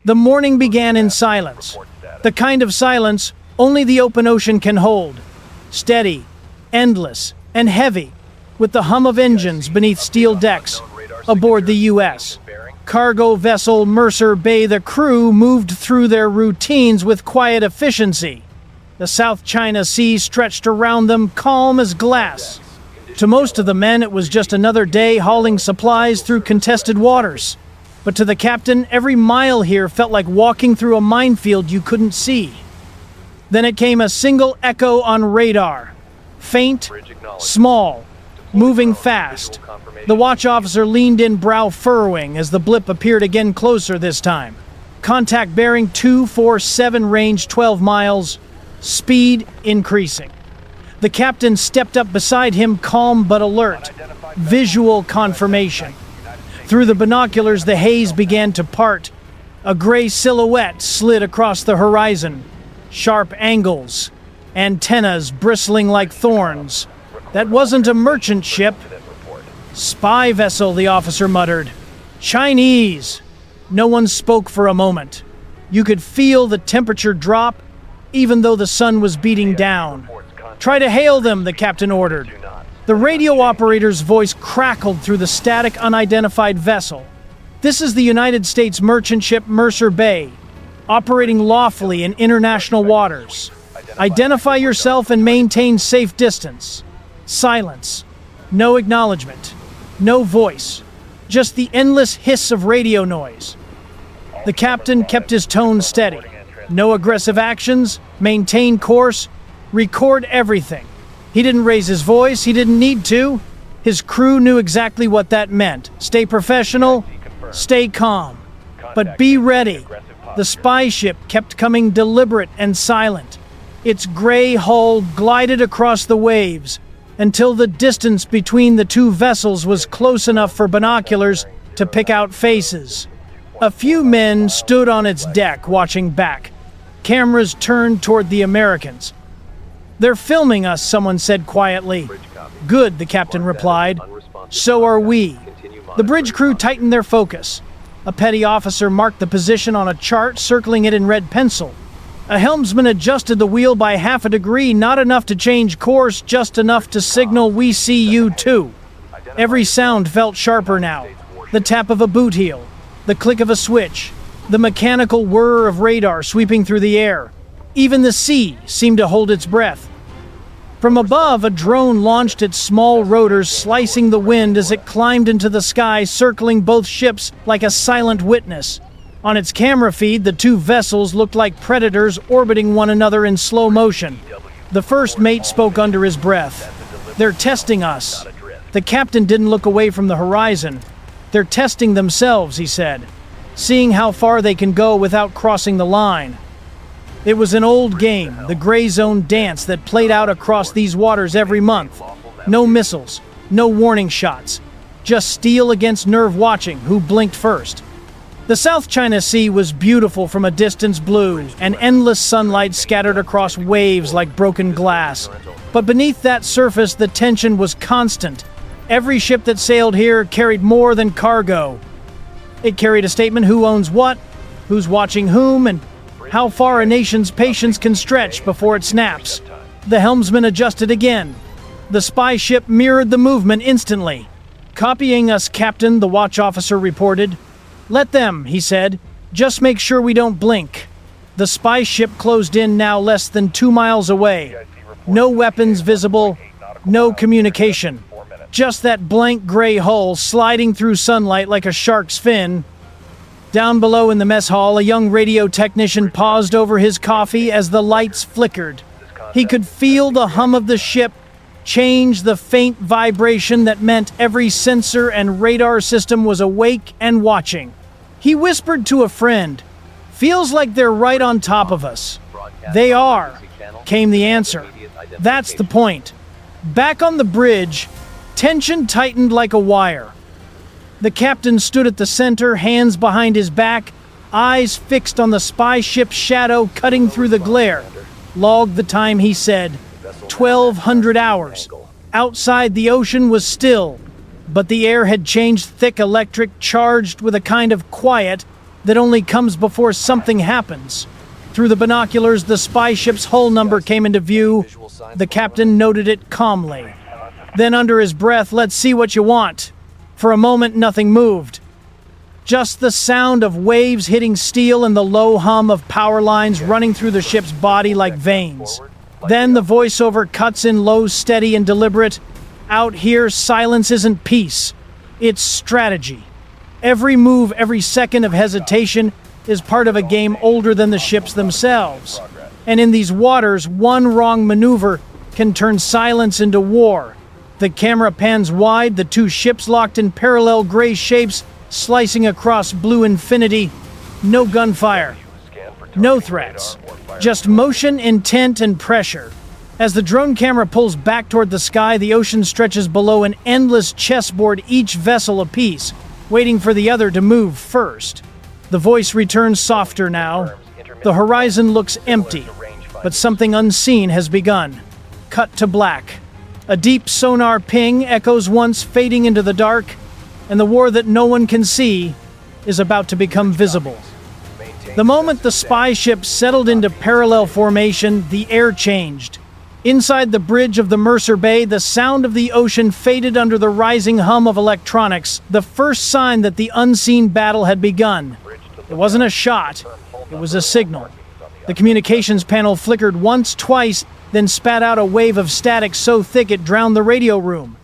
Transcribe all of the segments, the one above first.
The morning began in silence. The kind of silence only the open ocean can hold. Steady, endless, and heavy, with the hum of engines beneath steel decks aboard the U.S. cargo vessel Mercer Bay. The crew moved through their routines with quiet efficiency. The South China Sea stretched around them, calm as glass. To most of the men, it was just another day hauling supplies through contested waters. But to the captain, every mile here felt like walking through a minefield you couldn't see. Then it came a single echo on radar. Faint, small, moving fast. The watch officer leaned in, brow furrowing, as the blip appeared again, closer this time. Contact bearing 247, range 12 miles, speed increasing. The captain stepped up beside him, calm but alert. Visual confirmation. Through the binoculars, the haze began to part. A gray silhouette slid across the horizon. Sharp angles, antennas bristling like thorns. That wasn't a merchant ship. Spy vessel, the officer muttered. Chinese. No one spoke for a moment. You could feel the temperature drop, even though the sun was beating down. Try to hail them, the captain ordered. The radio operator's voice crackled through the static, unidentified vessel. This is the United States merchant ship Mercer Bay, operating lawfully in international waters. Identify yourself and maintain safe distance. Silence. No acknowledgement. No voice. Just the endless hiss of radio noise. The captain kept his tone steady. No aggressive actions. Maintain course. Record everything. He didn't raise his voice. He didn't need to. His crew knew exactly what that meant. Stay professional. Stay calm. But be ready. The spy ship kept coming, deliberate and silent. Its gray hull glided across the waves until the distance between the two vessels was close enough for binoculars to pick out faces. A few men stood on its deck watching back. Cameras turned toward the Americans. They're filming us, someone said quietly. Good, the captain replied. So are we. The bridge crew tightened their focus. A petty officer marked the position on a chart, circling it in red pencil. A helmsman adjusted the wheel by half a degree, not enough to change course, just enough to signal, "We see you too." Every sound felt sharper now. The tap of a boot heel, the click of a switch, the mechanical whir of radar sweeping through the air. Even the sea seemed to hold its breath. From above, a drone launched its small rotors, slicing the wind as it climbed into the sky, circling both ships like a silent witness. On its camera feed, the two vessels looked like predators orbiting one another in slow motion. The first mate spoke under his breath. They're testing us. The captain didn't look away from the horizon. They're testing themselves, he said, seeing how far they can go without crossing the line. It was an old game, the gray zone dance that played out across these waters every month. No missiles, no warning shots, just steel against nerve, watching who blinked first. The South China Sea was beautiful from a distance, blue, and endless sunlight scattered across waves like broken glass. But beneath that surface, the tension was constant. Every ship that sailed here carried more than cargo. It carried a statement: who owns what, who's watching whom, and how far a nation's patience can stretch before it snaps. The helmsman adjusted again. The spy ship mirrored the movement instantly. Copying us, Captain, the watch officer reported. Let them, he said. Just make sure we don't blink. The spy ship closed in, now less than 2 miles away. No weapons visible, no communication. Just that blank gray hull sliding through sunlight like a shark's fin. Down below in the mess hall, a young radio technician paused over his coffee as the lights flickered. He could feel the hum of the ship change, the faint vibration that meant every sensor and radar system was awake and watching. He whispered to a friend, "Feels like they're right on top of us." "They are," came the answer. "That's the point." Back on the bridge, tension tightened like a wire. The captain stood at the center, hands behind his back, eyes fixed on the spy ship's shadow cutting through the glare. Logged the time, he said. 1,200 hours. Outside, the ocean was still, but the air had changed, thick, electric, charged with a kind of quiet that only comes before something happens. Through the binoculars, the spy ship's hull number came into view. The captain noted it calmly. Then under his breath, "Let's see what you want." For a moment, nothing moved. Just the sound of waves hitting steel and the low hum of power lines running through the ship's body like veins. Then the voiceover cuts in low, steady, and deliberate. "Out here, silence isn't peace. It's strategy. Every move, every second of hesitation is part of a game older than the ships themselves. And in these waters, one wrong maneuver can turn silence into war." The camera pans wide, the two ships locked in parallel gray shapes, slicing across blue infinity. No gunfire. No threats. Just motion, intent, and pressure. As the drone camera pulls back toward the sky, the ocean stretches below an endless chessboard, each vessel apiece, waiting for the other to move first. The voice returns softer now. The horizon looks empty, but something unseen has begun. Cut to black. A deep sonar ping echoes once, fading into the dark, and the war that no one can see is about to become visible. The moment the spy ship settled into parallel formation, the air changed. Inside the bridge of the Mercer Bay, the sound of the ocean faded under the rising hum of electronics, the first sign that the unseen battle had begun. It wasn't a shot, it was a signal. The communications panel flickered once, twice, then spat out a wave of static so thick it drowned the radio room.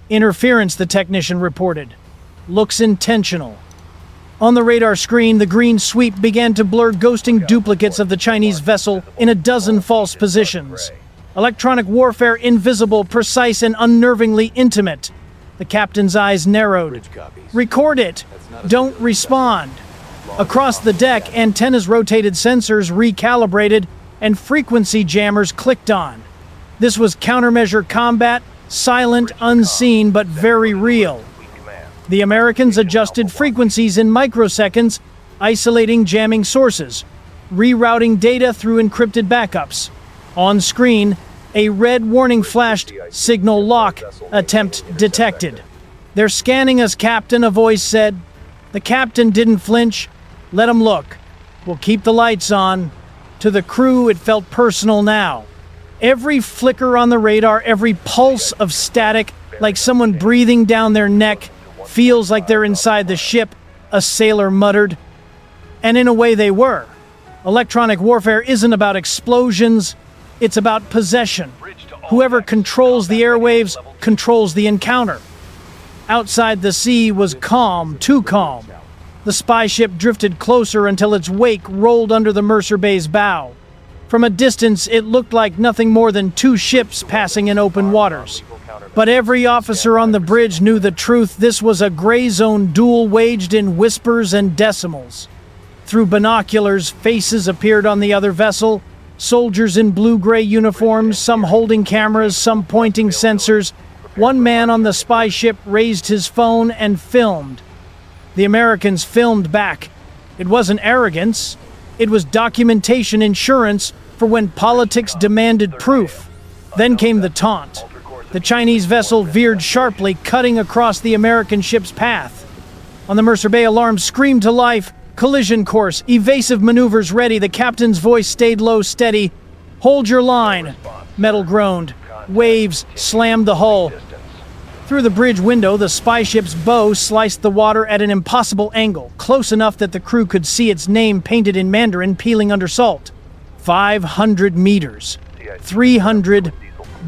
"Interference," the technician reported. "Looks intentional." On the radar screen, the green sweep began to blur, ghosting duplicates of the Chinese vessel in a dozen false positions. Electronic warfare, invisible, precise, and unnervingly intimate. The captain's eyes narrowed. "Record it. Don't respond." Across the deck, antennas rotated, sensors recalibrated, and frequency jammers clicked on. This was countermeasure combat, silent, unseen, but very real. The Americans adjusted frequencies in microseconds, isolating jamming sources, rerouting data through encrypted backups. On screen, a red warning flashed, "Signal lock, attempt detected." "They're scanning us, Captain," a voice said. The captain didn't flinch. "Let 'em look. We'll keep the lights on." To the crew, it felt personal now. Every flicker on the radar, every pulse of static, like someone breathing down their neck, "Feels like they're inside the ship," a sailor muttered. And in a way they were. Electronic warfare isn't about explosions, it's about possession. Whoever controls the airwaves controls the encounter. Outside, the sea was calm, too calm. The spy ship drifted closer until its wake rolled under the Mercer Bay's bow. From a distance, it looked like nothing more than two ships passing in open waters. But every officer on the bridge knew the truth. This was a gray zone duel waged in whispers and decimals. Through binoculars, faces appeared on the other vessel. Soldiers in blue-gray uniforms, some holding cameras, some pointing sensors. One man on the spy ship raised his phone and filmed. The Americans filmed back. It wasn't arrogance. It was documentation, insurance for when politics demanded proof. Then came the taunt. The Chinese vessel veered sharply, cutting across the American ship's path. On the Mercer Bay, alarms screamed to life. Collision course, evasive maneuvers ready. The captain's voice stayed low, steady. "Hold your line," metal groaned. Waves slammed the hull. Through the bridge window, the spy ship's bow sliced the water at an impossible angle, close enough that the crew could see its name painted in Mandarin peeling under salt. 500 meters. 300.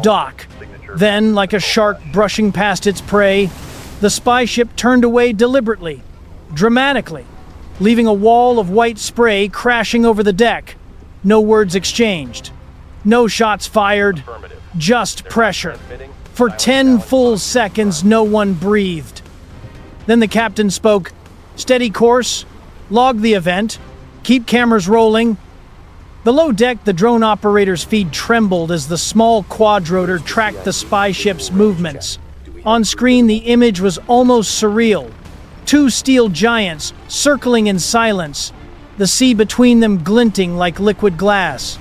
Dock. Then, like a shark brushing past its prey, the spy ship turned away deliberately, dramatically, leaving a wall of white spray crashing over the deck. No words exchanged. No shots fired. Just pressure. For 10 full seconds, no one breathed. Then the captain spoke. "Steady course. Log the event. Keep cameras rolling." Below deck, the drone operator's feed trembled as the small quadrotor tracked the spy ship's movements. On screen, the image was almost surreal. Two steel giants circling in silence, the sea between them glinting like liquid glass.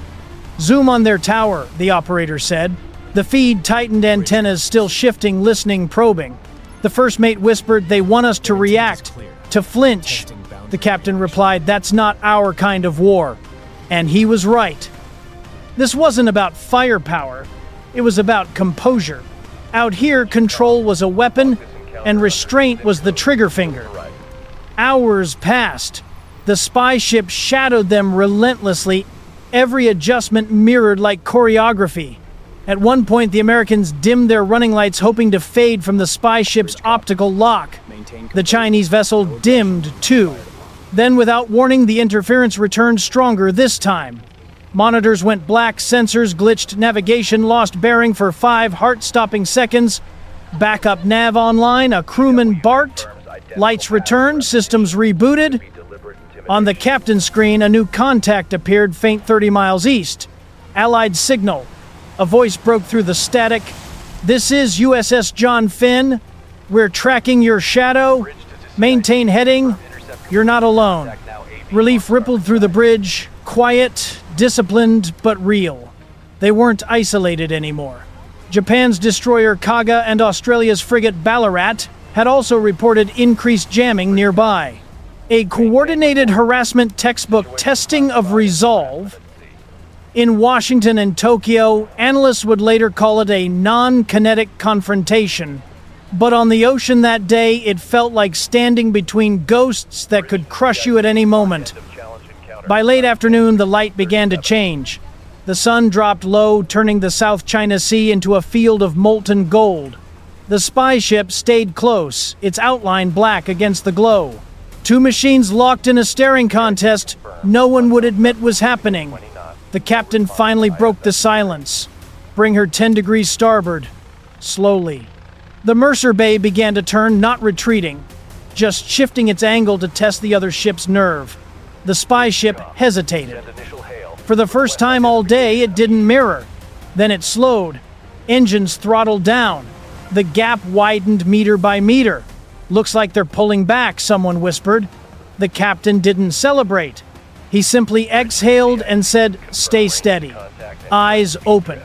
"Zoom on their tower," the operator said. The feed tightened, antennas still shifting, listening, probing. The first mate whispered, "They want us to react, to flinch." The captain replied, "That's not our kind of war." And he was right. This wasn't about firepower. It was about composure. Out here, control was a weapon, and restraint was the trigger finger. Hours passed. The spy ship shadowed them relentlessly, every adjustment mirrored like choreography. At one point, the Americans dimmed their running lights, hoping to fade from the spy ship's optical lock. The Chinese vessel dimmed, too. Then, without warning, the interference returned stronger this time. Monitors went black, sensors glitched, navigation lost bearing for 5 heart-stopping seconds. Backup nav online, a crewman barked. Lights returned, systems rebooted. On the captain's screen, a new contact appeared, faint 30 miles east. Allied signal. A voice broke through the static. "This is USS John Finn. We're tracking your shadow. Maintain heading. You're not alone." Relief rippled through the bridge. Quiet, disciplined, but real. They weren't isolated anymore. Japan's destroyer Kaga and Australia's frigate Ballarat had also reported increased jamming nearby. A coordinated harassment textbook testing of resolve. In Washington and Tokyo, analysts would later call it a non-kinetic confrontation. But on the ocean that day, it felt like standing between ghosts that could crush you at any moment. By late afternoon, the light began to change. The sun dropped low, turning the South China Sea into a field of molten gold. The spy ship stayed close, its outline black against the glow. 2 machines locked in a staring contest no one would admit was happening. The captain finally broke the silence. "Bring her 10 degrees starboard." Slowly. The Mercer Bay began to turn, not retreating, just shifting its angle to test the other ship's nerve. The spy ship hesitated. For the first time all day, it didn't mirror. Then it slowed. Engines throttled down. The gap widened meter by meter. "Looks like they're pulling back," someone whispered. The captain didn't celebrate. He simply exhaled and said, "Stay steady." Eyes open.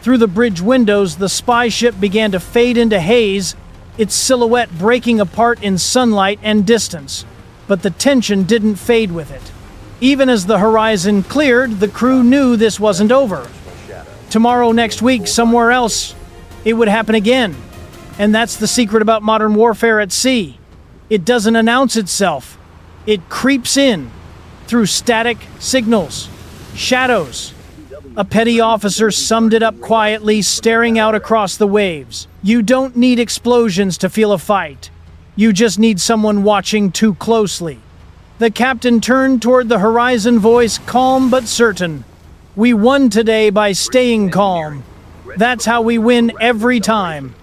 Through the bridge windows, the spy ship began to fade into haze, its silhouette breaking apart in sunlight and distance. But the tension didn't fade with it. Even as the horizon cleared, the crew knew this wasn't over. Tomorrow, next week, somewhere else, it would happen again. And that's the secret about modern warfare at sea. It doesn't announce itself. It creeps in through static signals, shadows. A petty officer summed it up quietly, staring out across the waves. "You don't need explosions to feel a fight. You just need someone watching too closely." The captain turned toward the horizon, voice calm but certain. "We won today by staying calm. That's how we win every time."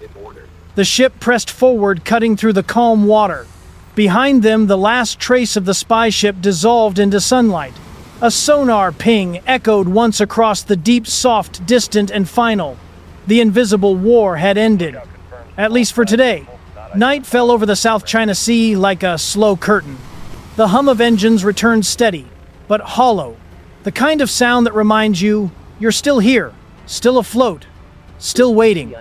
The ship pressed forward, cutting through the calm water. Behind them, the last trace of the spy ship dissolved into sunlight. A sonar ping echoed once across the deep, soft, distant, and final. The invisible war had ended. At least for today. Night fell over the South China Sea like a slow curtain. The hum of engines returned steady, but hollow. The kind of sound that reminds you you're still here, still afloat, still waiting.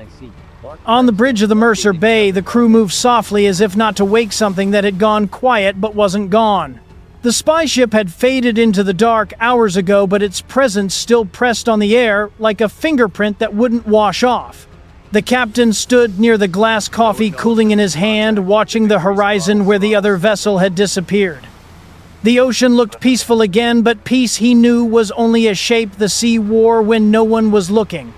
On the bridge of the Mercer Bay, the crew moved softly as if not to wake something that had gone quiet but wasn't gone. The spy ship had faded into the dark hours ago, but its presence still pressed on the air like a fingerprint that wouldn't wash off. The captain stood near the glass coffee cooling in his hand, watching the horizon where the other vessel had disappeared. The ocean looked peaceful again, but peace he knew was only a shape the sea wore when no one was looking.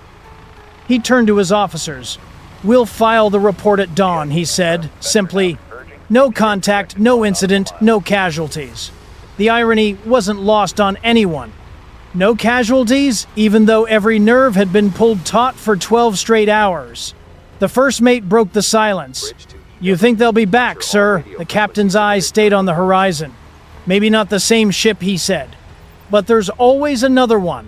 He turned to his officers. "We'll file the report at dawn," he said, simply. "No contact, no incident, no casualties." The irony wasn't lost on anyone. No casualties, even though every nerve had been pulled taut for 12 straight hours. The first mate broke the silence. "You think they'll be back, sir?" The captain's eyes stayed on the horizon. "Maybe not the same ship," he said. "But there's always another one."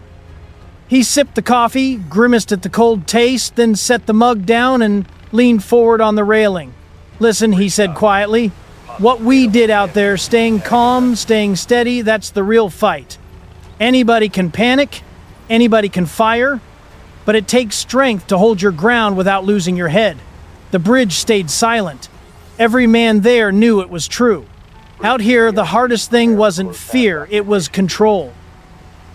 He sipped the coffee, grimaced at the cold taste, then set the mug down and leaned forward on the railing. "Listen," he said quietly. "What we did out there, staying calm, staying steady, that's the real fight. Anybody can panic, anybody can fire, but it takes strength to hold your ground without losing your head." The bridge stayed silent. Every man there knew it was true. Out here, the hardest thing wasn't fear, it was control.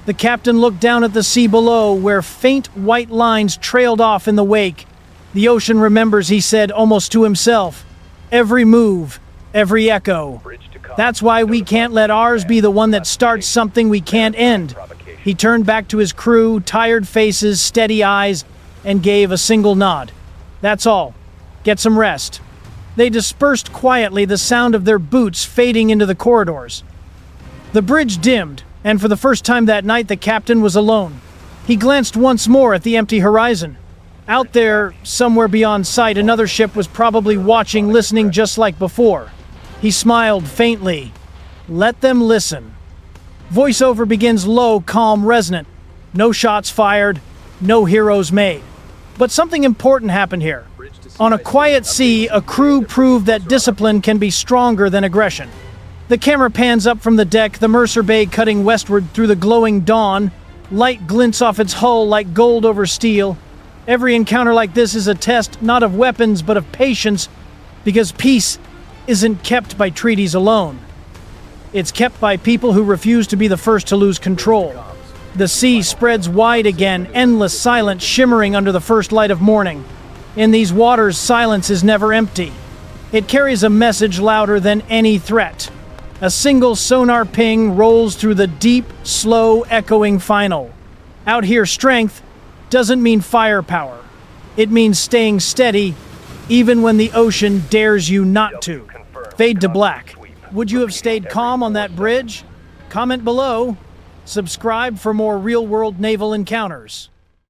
The captain looked down at the sea below, where faint white lines trailed off in the wake. The ocean remembers, he said, almost to himself. Every move, every echo. That's why we can't let ours be the one that starts something we can't end. He turned back to his crew, tired faces, steady eyes, and gave a single nod. That's all. Get some rest. They dispersed quietly, the sound of their boots fading into the corridors. The bridge dimmed, and for the first time that night the captain was alone. He glanced once more at the empty horizon. Out there, somewhere beyond sight, another ship was probably watching, listening just like before. He smiled faintly. Let them listen. Voiceover begins low, calm, resonant. No shots fired, no heroes made. But something important happened here. On a quiet sea, a crew proved that discipline can be stronger than aggression. The camera pans up from the deck, the Mercer Bay cutting westward through the glowing dawn. Light glints off its hull like gold over steel. Every encounter like this is a test, not of weapons, but of patience, because peace isn't kept by treaties alone. It's kept by people who refuse to be the first to lose control. The sea spreads wide again, endless silence shimmering under the first light of morning. In these waters, silence is never empty. It carries a message louder than any threat. A single sonar ping rolls through the deep, slow, echoing final. Out here, strength doesn't mean firepower. It means staying steady, even when the ocean dares you not to. Fade to black. Would you have stayed calm on that bridge? Comment below. Subscribe for more real-world naval encounters.